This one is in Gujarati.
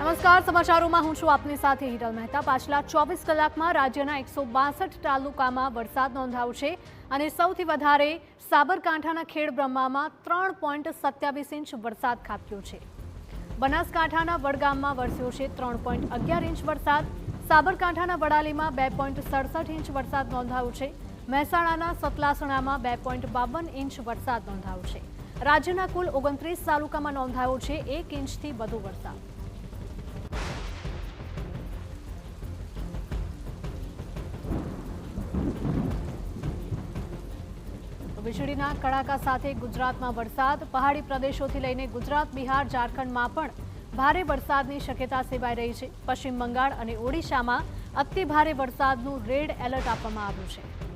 નમસ્કાર, સમાચારોમાં હું છું આપની સાથે હિરલ મહેતા। પાછલા 24 કલાકમાં રાજ્યના 162 તાલુકામાં વરસાદ નોંધાયો છે અને સૌથી વધારે સાબરકાંઠાના ખેડબ્રહ્મામાં 3.27 ઇંચ વરસાદ ખાબક્યો છે। બનાસકાંઠાના વડગામમાં વરસ્યો છે 3.11 ઇંચ વરસાદ। સાબરકાંઠાના વડાલીમાં 2.67 ઇંચ વરસાદ નોંધાયો છે। મહેસાણાના સતલાસણામાં 2.52 ઇંચ વરસાદ નોંધાયો છે। રાજ્યના કુલ 29 તાલુકામાં નોંધાયો છે 1 ઇંચથી વધુ વરસાદ। વીજળીના કડાકા સાથે ગુજરાતમાં વરસાદ। પહાડી પ્રદેશોથી લઈને ગુજરાત, બિહાર, ઝારખંડમાં પણ ભારે વરસાદની શક્યતા સેવાઈ રહી છે। પશ્ચિમ બંગાળ અને ઓડિશામાં અતિ ભારે વરસાદનું રેડ એલર્ટ આપવામાં આવ્યું છે।